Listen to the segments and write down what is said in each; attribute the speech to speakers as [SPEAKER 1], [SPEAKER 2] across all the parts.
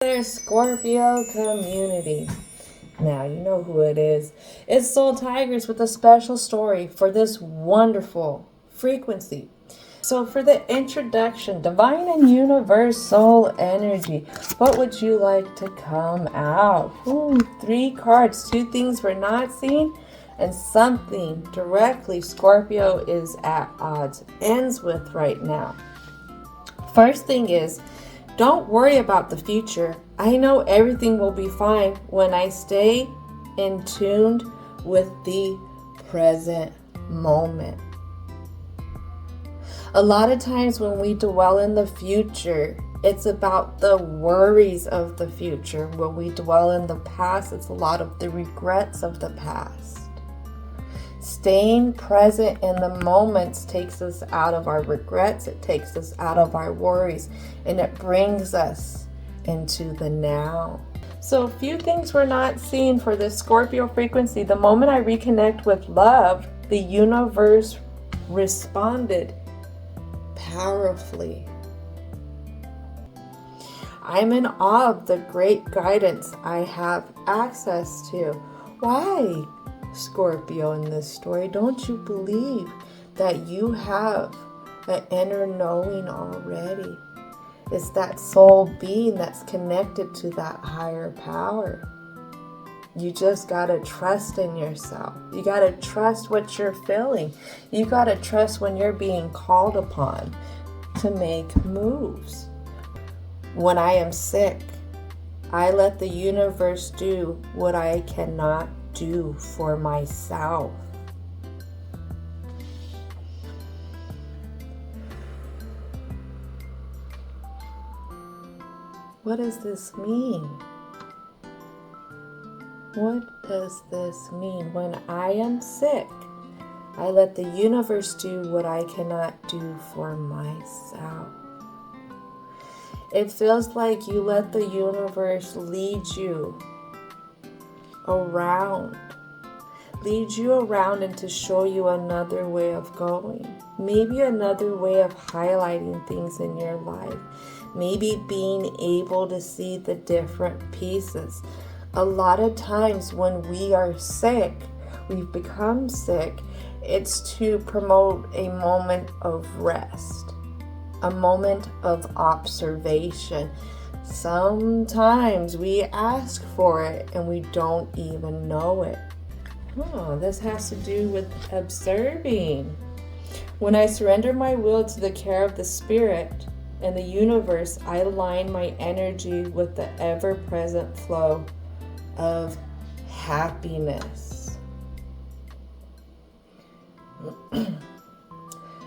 [SPEAKER 1] there, Scorpio community. Now, you know who it is. It's Soul Tigers with a special story for this wonderful frequency. So for the introduction, divine and universal energy, what would you like to come out? 3 cards, 2 things we're not seeing, and something directly Scorpio is at odds, ends with right now. First thing is, don't worry about the future. I know everything will be fine when I stay in tuned with the present moment. A lot of times when we dwell in the future, it's about the worries of the future. When we dwell in the past, it's a lot of the regrets of the past. Staying present in the moments takes us out of our regrets, it takes us out of our worries, and it brings us into the now. So a few things we're not seeing for this Scorpio frequency. The moment I reconnect with love, the universe responded powerfully. I'm in awe of the great guidance I have access to. Why, Scorpio, in this story, don't you believe that you have an inner knowing already? It's that soul being that's connected to that higher power. You just gotta trust in yourself. You gotta trust what you're feeling. You gotta trust when you're being called upon to make moves. When I am sick, I let the universe do what I cannot do for myself. What does this mean? What does this mean? When I am sick, I let the universe do what I cannot do for myself. It feels like you let the universe lead you around and to show you another way of going. Maybe another way of highlighting things in your life. Maybe being able to see the different pieces. A lot of times when we are sick, we've become sick, it's to promote a moment of rest, a moment of observation. Sometimes we ask for it and we don't even know it. This has to do with observing. When I surrender my will to the care of the Spirit and the universe, I align my energy with the ever-present flow of happiness.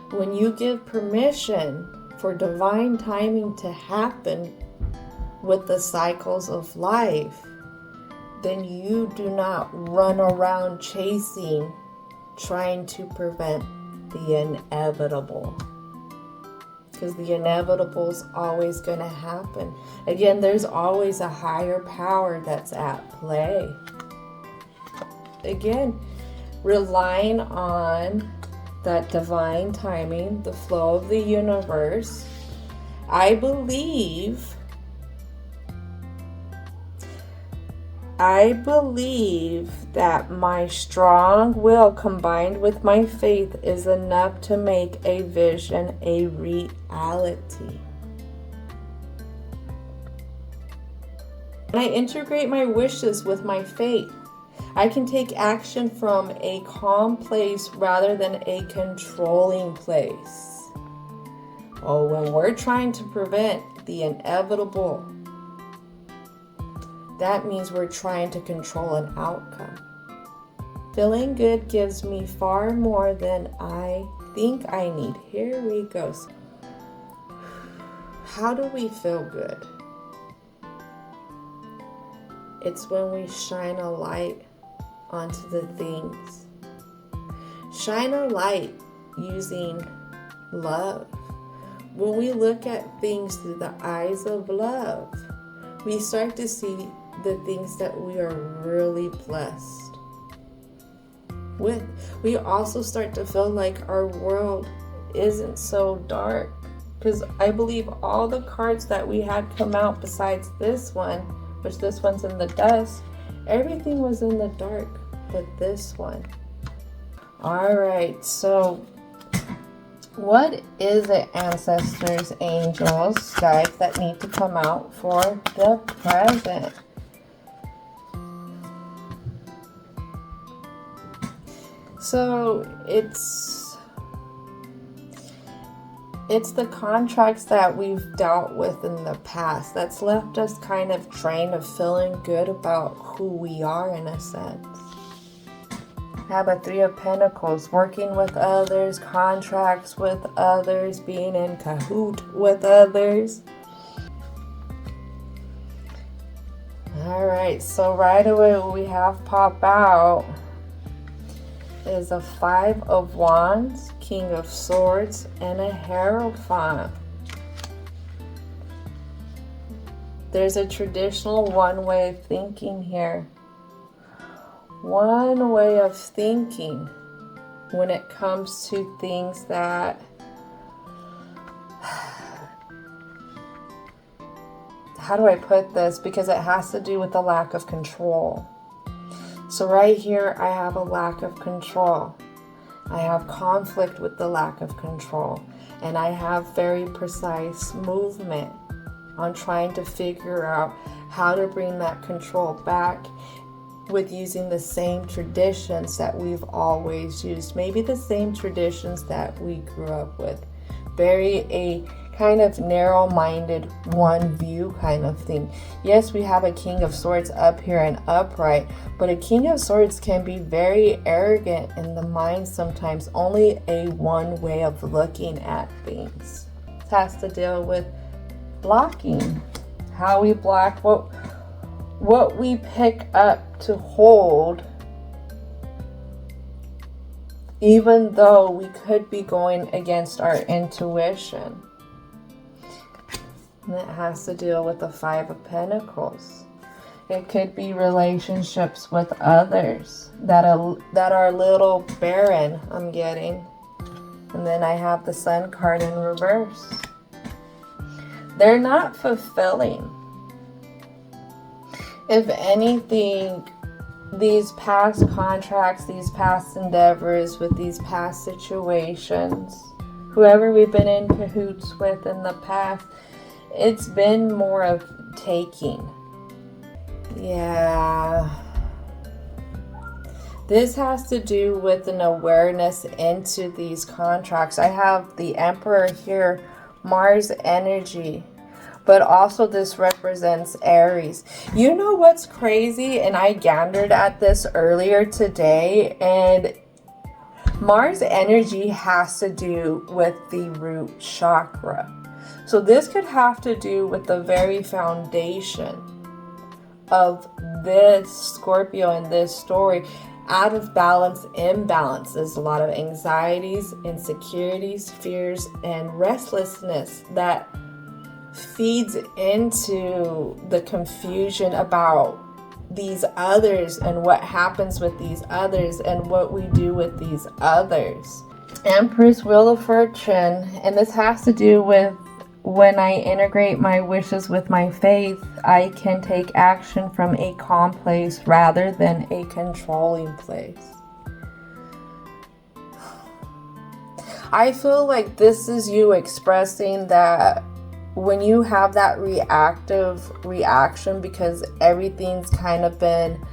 [SPEAKER 1] When you give permission for divine timing to happen with the cycles of life, then you do not run around chasing, trying to prevent the inevitable. Because the inevitable is always going to happen. Again, there's always a higher power that's at play. Again, relying on that divine timing, the flow of the universe. I believe that my strong will combined with my faith is enough to make a vision a reality. When I integrate my wishes with my faith, I can take action from a calm place rather than a controlling place. When we're trying to prevent the inevitable, that means we're trying to control an outcome. Feeling good gives me far more than I think I need. Here we go. How do we feel good? It's when we shine a light onto the things. Shine a light using love. When we look at things through the eyes of love, we start to see the things that we are really blessed with. We also start to feel like our world isn't so dark. Because I believe all the cards that we had come out besides this one, which this one's in the dust, everything was in the dark but this one. All right, so what is it, ancestors, angels, guides, that need to come out for the present? So it's the contracts that we've dealt with in the past that's left us kind of drained of feeling good about who we are, in a sense. I have a 3 of Pentacles, working with others, contracts with others, being in cahoot with others. All right, so right away what we have pop out is a 5 of Wands, King of Swords, and a Hierophant. There's a traditional one way of thinking here. One way of thinking when it comes to things that, how do I put this? Because it has to do with the lack of control. So right here, I have a lack of control. I have conflict with the lack of control. And I have very precise movement on trying to figure out how to bring that control back with using the same traditions that we've always used. Maybe the same traditions that we grew up with. Very a kind of narrow-minded, one view kind of thing. Yes, we have a King of Swords up here and upright, but a King of Swords can be very arrogant in the mind sometimes. Only a one way of looking at things. It has to deal with blocking. How we block what we pick up to hold, even though we could be going against our intuition. And it has to deal with the 5 of Pentacles. It could be relationships with others that are a little barren, I'm getting. And then I have the Sun card in reverse. They're not fulfilling. If anything, these past contracts, these past endeavors with these past situations, whoever we've been in cahoots with in the past, it's been more of taking. Yeah. This has to do with an awareness into these contracts. I have the Emperor here, Mars energy. But also this represents Aries. You know what's crazy? And I gandered at this earlier today. And Mars energy has to do with the root chakra. So this could have to do with the very foundation of this Scorpio in this story. Out of balance, imbalance. There's a lot of anxieties, insecurities, fears, and restlessness that feeds into the confusion about these others and what happens with these others and what we do with these others. Empress, Wheel of Fortune, and this has to do with when I integrate my wishes with my faith, I can take action from a calm place rather than a controlling place. I feel like this is you expressing that when you have that reactive reaction because everything's kind of been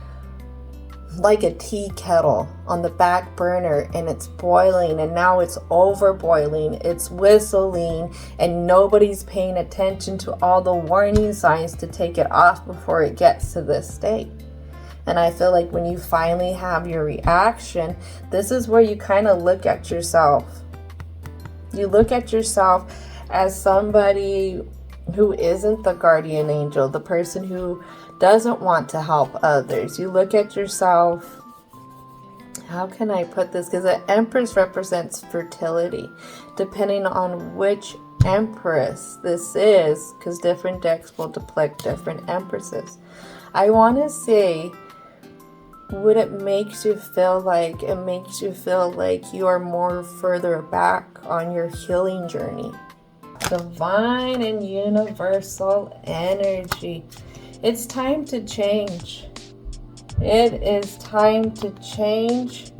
[SPEAKER 1] like a tea kettle on the back burner and it's boiling and now it's over boiling, it's whistling and nobody's paying attention to all the warning signs to take it off before it gets to this state. And I feel like when you finally have your reaction, this is where you kind of look at yourself. You look at yourself as somebody who isn't the guardian angel, the person who doesn't want to help others. You look at yourself, how can I put this? Because the Empress represents fertility. Depending on which Empress this is, because different decks will depict different Empresses. I want to say, what it makes you feel like, it makes you feel like you are more further back on your healing journey. divine and universal energy. It's time to change. It is time to change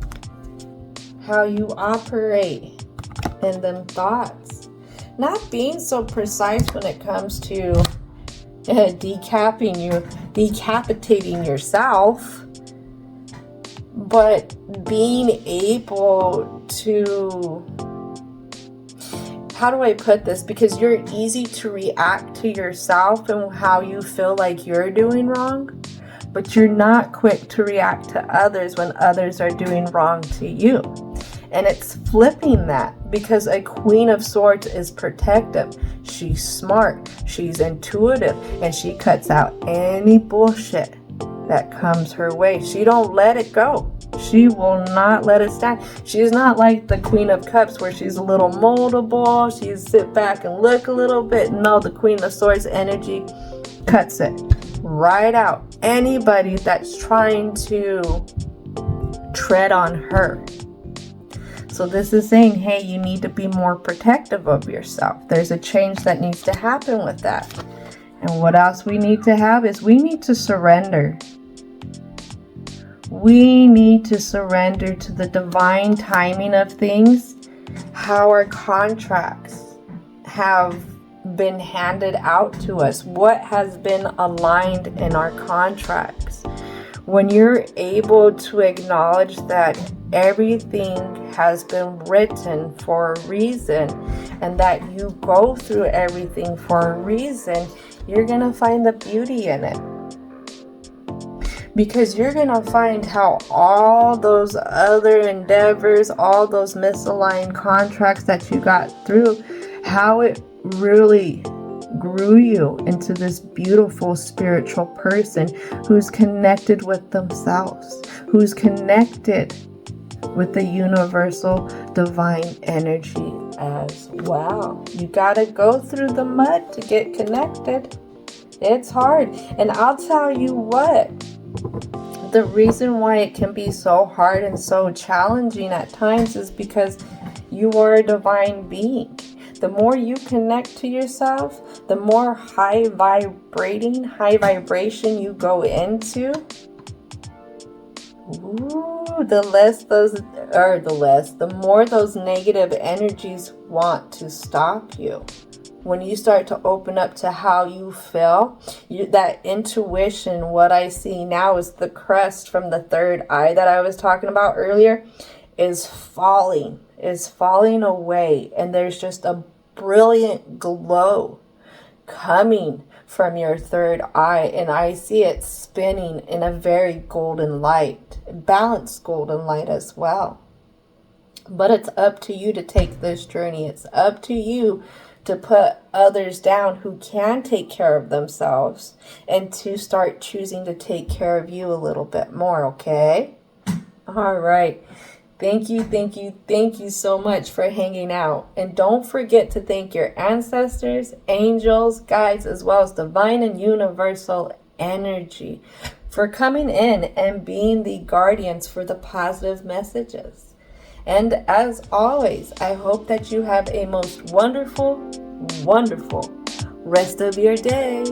[SPEAKER 1] how you operate in them thoughts. Not being so precise when it comes to decapitating yourself, but being able to, how do I put this? Because you're easy to react to yourself and how you feel like you're doing wrong, but you're not quick to react to others when others are doing wrong to you. And it's flipping that, because a Queen of Swords is protective. She's smart, she's intuitive, and she cuts out any bullshit that comes her way. She don't let it go. She will not let it stand. She's not like the Queen of Cups where she's a little moldable. She sit back and look a little bit. No, the Queen of Swords energy cuts it right out. Anybody that's trying to tread on her. So this is saying, hey, you need to be more protective of yourself. There's a change that needs to happen with that. And what else we need to have is we need to surrender. We need to surrender to the divine timing of things, how our contracts have been handed out to us, what has been aligned in our contracts. When you're able to acknowledge that everything has been written for a reason and that you go through everything for a reason, you're going to find the beauty in it. Because you're going to find how all those other endeavors, all those misaligned contracts that you got through, how it really grew you into this beautiful spiritual person who's connected with themselves, who's connected with the universal divine energy as well. You got to go through the mud to get connected. It's hard. And I'll tell you what, the reason why it can be so hard and so challenging at times is because you are a divine being. The more you connect to yourself, the more high vibration you go into, the more those negative energies want to stop you. When you start to open up to how you feel, that intuition, what I see now is the crust from the third eye that I was talking about earlier, is falling away. And there's just a brilliant glow coming from your third eye. And I see it spinning in a very golden light, balanced golden light as well. But it's up to you to take this journey. It's up to you to put others down who can take care of themselves and to start choosing to take care of you a little bit more, okay? All right. Thank you so much for hanging out. And don't forget to thank your ancestors, angels, guides, as well as divine and universal energy for coming in and being the guardians for the positive messages. And as always, I hope that you have a most wonderful rest of your day.